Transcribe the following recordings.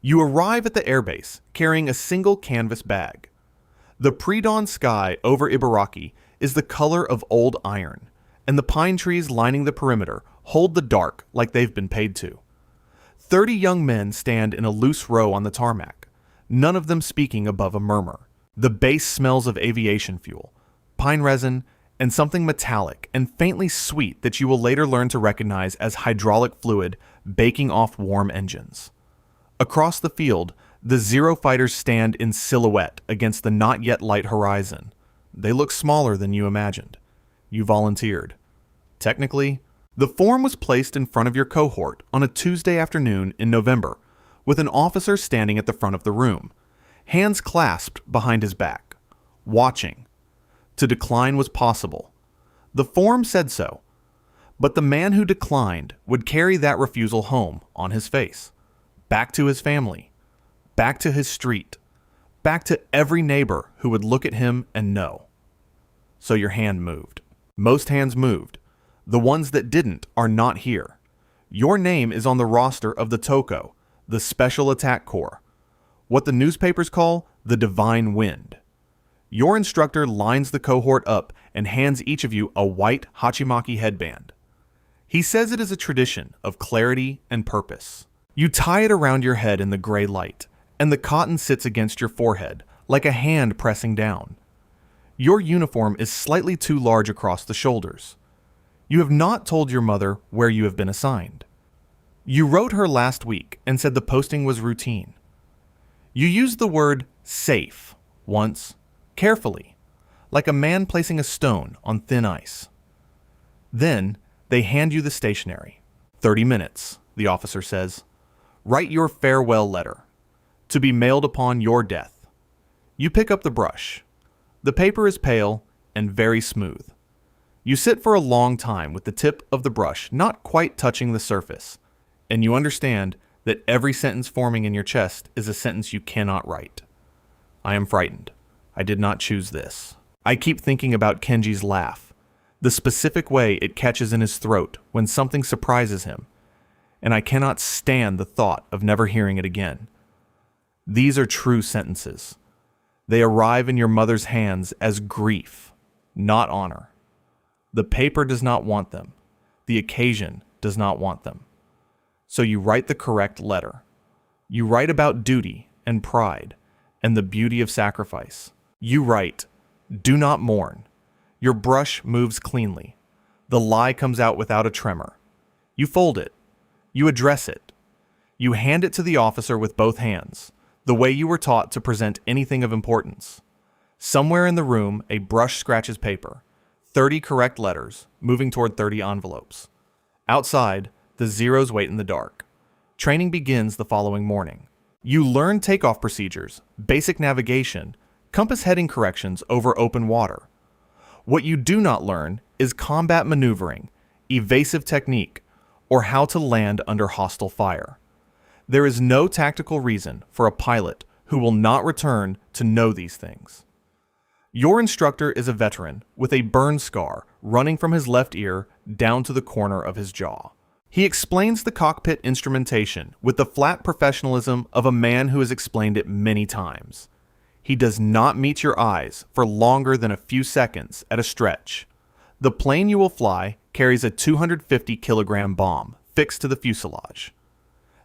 You arrive at the airbase carrying a single canvas bag. The pre-dawn sky over Ibaraki is the color of old iron, and the pine trees lining the perimeter hold the dark like they've been paid to. 30 young men stand in a loose row on the tarmac, none of them speaking above a murmur. The base smells of aviation fuel, pine resin, and something metallic and faintly sweet that you will later learn to recognize as hydraulic fluid baking off warm engines. Across the field, the Zero fighters stand in silhouette against the not yet light horizon. They look smaller than you imagined. You volunteered. Technically, the form was placed in front of your cohort on a Tuesday afternoon in November, with an officer standing at the front of the room, hands clasped behind his back, watching. To decline was possible. The form said so, but the man who declined would carry that refusal home on his face, back to his family, back to his street, back to every neighbor who would look at him and know. So your hand moved. Most hands moved. The ones that didn't are not here. Your name is on the roster of the Toko, the Special Attack Corps, what the newspapers call the Divine Wind. Your instructor lines the cohort up and hands each of you a white hachimaki headband. He says it is a tradition of clarity and purpose. You tie it around your head in the gray light, and the cotton sits against your forehead like a hand pressing down. Your uniform is slightly too large across the shoulders. You have not told your mother where you have been assigned. You wrote her last week and said the posting was routine. You used the word safe once, carefully, like a man placing a stone on thin ice. Then they hand you the stationery. 30 minutes, the officer says. Write your farewell letter, to be mailed upon your death. You pick up the brush. The paper is pale and very smooth. You sit for a long time with the tip of the brush not quite touching the surface, and you understand that every sentence forming in your chest is a sentence you cannot write. I am frightened. I did not choose this. I keep thinking about Kenji's laugh, the specific way it catches in his throat when something surprises him, and I cannot stand the thought of never hearing it again. These are true sentences. They arrive in your mother's hands as grief, not honor. The paper does not want them. The occasion does not want them. So you write the correct letter. You write about duty and pride and the beauty of sacrifice. You write, do not mourn. Your brush moves cleanly. The lie comes out without a tremor. You fold it. You address it. You hand it to the officer with both hands, the way you were taught to present anything of importance. Somewhere in the room, a brush scratches paper. 30 correct letters, moving toward 30 envelopes. Outside, the Zeros wait in the dark. Training begins the following morning. You learn takeoff procedures, basic navigation, compass heading corrections over open water. What you do not learn is combat maneuvering, evasive technique, or how to land under hostile fire. There is no tactical reason for a pilot who will not return to know these things. Your instructor is a veteran with a burn scar running from his left ear down to the corner of his jaw. He explains the cockpit instrumentation with the flat professionalism of a man who has explained it many times. He does not meet your eyes for longer than a few seconds at a stretch. The plane you will fly carries a 250-kilogram bomb fixed to the fuselage.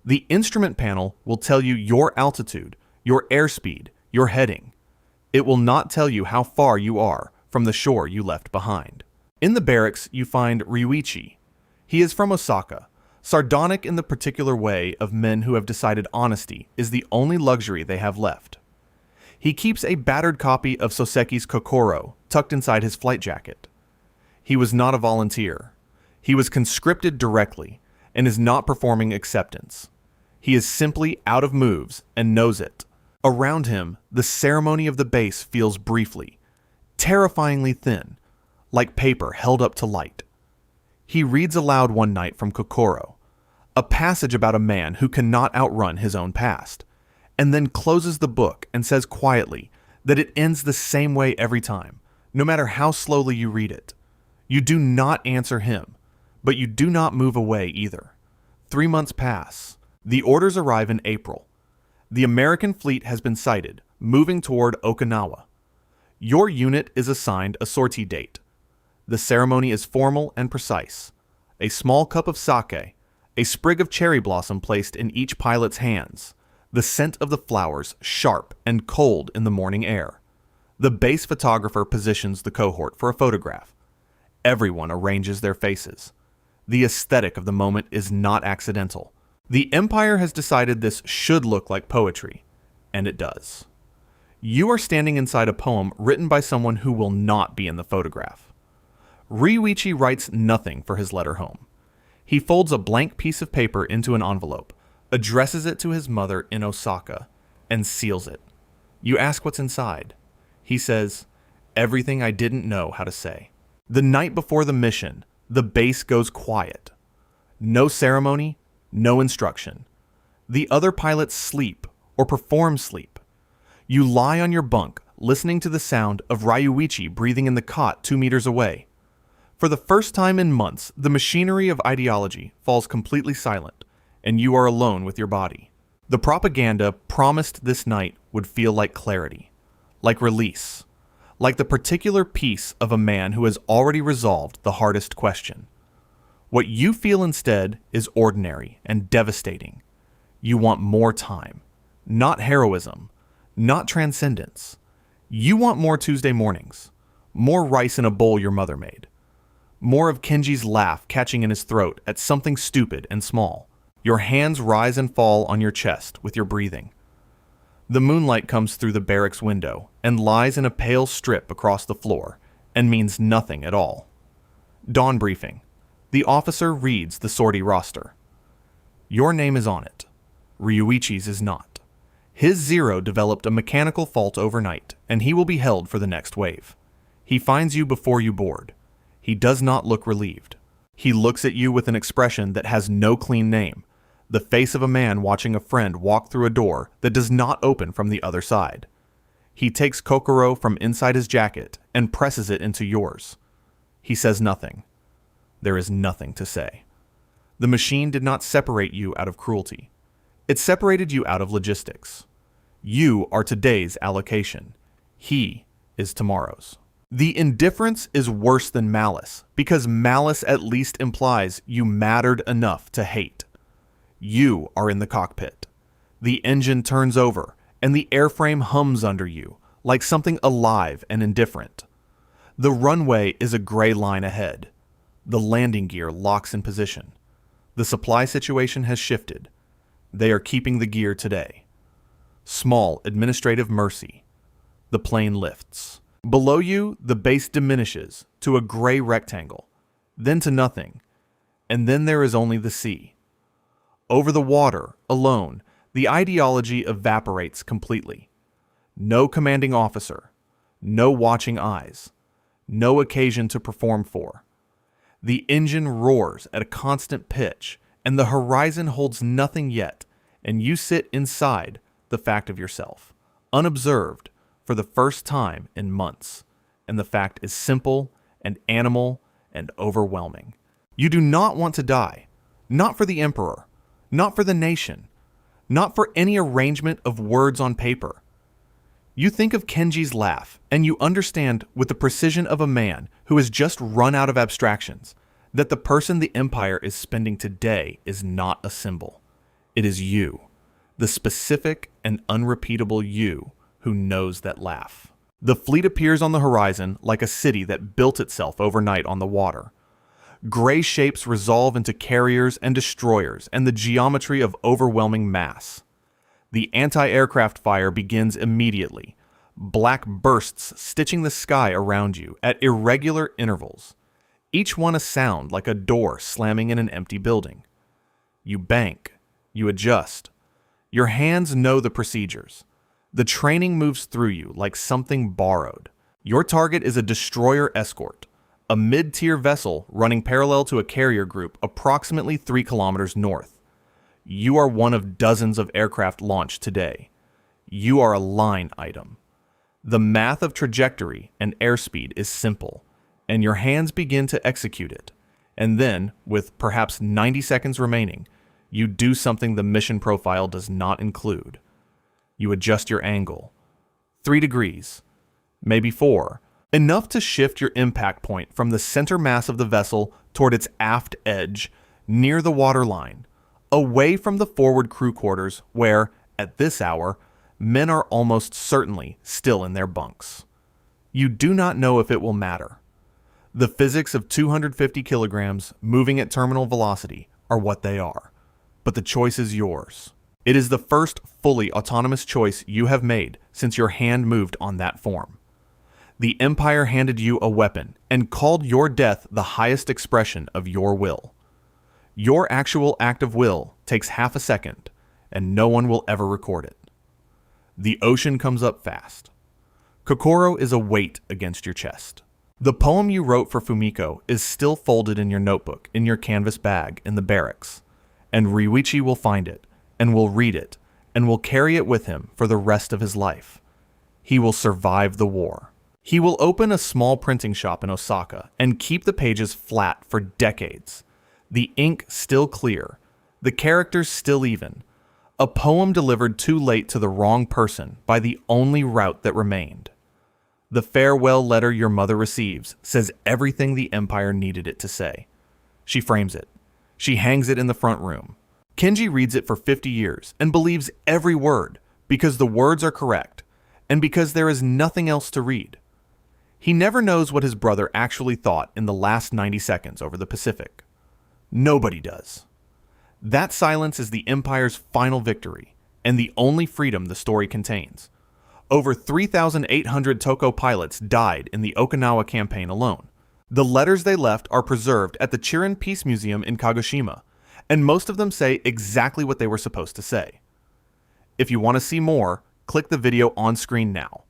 The instrument panel will tell you your altitude, your airspeed, your heading. It will not tell you how far you are from the shore you left behind. In the barracks, you find Ryuichi. He is from Osaka, sardonic in the particular way of men who have decided honesty is the only luxury they have left. He keeps a battered copy of Soseki's Kokoro tucked inside his flight jacket. He was not a volunteer. He was conscripted directly and is not performing acceptance. He is simply out of moves and knows it. Around him, the ceremony of the base feels briefly, terrifyingly thin, like paper held up to light. He reads aloud one night from Kokoro, a passage about a man who cannot outrun his own past, and then closes the book and says quietly that it ends the same way every time, no matter how slowly you read it. You do not answer him, but you do not move away either. 3 months pass. The orders arrive in April. The American fleet has been sighted, moving toward Okinawa. Your unit is assigned a sortie date. The ceremony is formal and precise. A small cup of sake, a sprig of cherry blossom placed in each pilot's hands, the scent of the flowers sharp and cold in the morning air. The base photographer positions the cohort for a photograph. Everyone arranges their faces. The aesthetic of the moment is not accidental. The Empire has decided this should look like poetry, and it does. You are standing inside a poem written by someone who will not be in the photograph. Ryuichi writes nothing for his letter home. He folds a blank piece of paper into an envelope, addresses it to his mother in Osaka, and seals it. You ask what's inside. He says, "Everything I didn't know how to say." The night before the mission, the base goes quiet. No ceremony, no instruction. The other pilots sleep or perform sleep. You lie on your bunk, listening to the sound of Ryuichi breathing in the cot 2 meters away. For the first time in months, the machinery of ideology falls completely silent, and you are alone with your body. The propaganda promised this night would feel like clarity, like release, like the particular peace of a man who has already resolved the hardest question. What you feel instead is ordinary and devastating. You want more time, not heroism, not transcendence. You want more Tuesday mornings, more rice in a bowl your mother made, more of Kenji's laugh catching in his throat at something stupid and small. Your hands rise and fall on your chest with your breathing. The moonlight comes through the barracks window and lies in a pale strip across the floor and means nothing at all. Dawn briefing. The officer reads the sortie roster. Your name is on it. Ryuichi's is not. His Zero developed a mechanical fault overnight, and he will be held for the next wave. He finds you before you board. He does not look relieved. He looks at you with an expression that has no clean name, the face of a man watching a friend walk through a door that does not open from the other side. He takes Kokoro from inside his jacket and presses it into yours. He says nothing. There is nothing to say. The machine did not separate you out of cruelty. It separated you out of logistics. You are today's allocation. He is tomorrow's. The indifference is worse than malice, because malice at least implies you mattered enough to hate. You are in the cockpit. The engine turns over, and the airframe hums under you, like something alive and indifferent. The runway is a gray line ahead. The landing gear locks in position. The supply situation has shifted. They are keeping the gear today. Small administrative mercy. The plane lifts. Below you, the base diminishes to a gray rectangle, then to nothing, and then there is only the sea. Over the water, alone, the ideology evaporates completely. No commanding officer, no watching eyes, no occasion to perform for. The engine roars at a constant pitch, and the horizon holds nothing yet, and you sit inside the fact of yourself, unobserved for the first time in months, and the fact is simple and animal and overwhelming. You do not want to die, not for the emperor, not for the nation, not for any arrangement of words on paper. You think of Kenji's laugh, and you understand with the precision of a man who has just run out of abstractions that the person the Empire is spending today is not a symbol. It is you, the specific and unrepeatable you who knows that laugh. The fleet appears on the horizon like a city that built itself overnight on the water. Gray shapes resolve into carriers and destroyers and the geometry of overwhelming mass. The anti-aircraft fire begins immediately, black bursts stitching the sky around you at irregular intervals, each one a sound like a door slamming in an empty building. You bank, you adjust. Your hands know the procedures. The training moves through you like something borrowed. Your target is a destroyer escort, a mid-tier vessel running parallel to a carrier group approximately 3 kilometers north. You are one of dozens of aircraft launched today. You are a line item. The math of trajectory and airspeed is simple, and your hands begin to execute it. And then, with perhaps 90 seconds remaining, you do something the mission profile does not include. You adjust your angle. 3 degrees, maybe 4, enough to shift your impact point from the center mass of the vessel toward its aft edge, near the waterline, away from the forward crew quarters where, at this hour, men are almost certainly still in their bunks. You do not know if it will matter. The physics of 250 kilograms moving at terminal velocity are what they are, but the choice is yours. It is the first fully autonomous choice you have made since your hand moved on that form. The Empire handed you a weapon and called your death the highest expression of your will. Your actual act of will takes half a second, and no one will ever record it. The ocean comes up fast. Kokoro is a weight against your chest. The poem you wrote for Fumiko is still folded in your notebook in your canvas bag in the barracks, and Ryuichi will find it, and will read it, and will carry it with him for the rest of his life. He will survive the war. He will open a small printing shop in Osaka and keep the pages flat for decades. The ink still clear, the characters still even. A poem delivered too late to the wrong person by the only route that remained. The farewell letter your mother receives says everything the Empire needed it to say. She frames it. She hangs it in the front room. Kenji reads it for 50 years and believes every word because the words are correct and because there is nothing else to read. He never knows what his brother actually thought in the last 90 seconds over the Pacific. Nobody does. That silence is the Empire's final victory and the only freedom the story contains. Over 3,800 Toko pilots died in the Okinawa campaign alone. The letters they left are preserved at the Chirin Peace Museum in Kagoshima, and most of them say exactly what they were supposed to say. If you want to see more, click the video on screen now.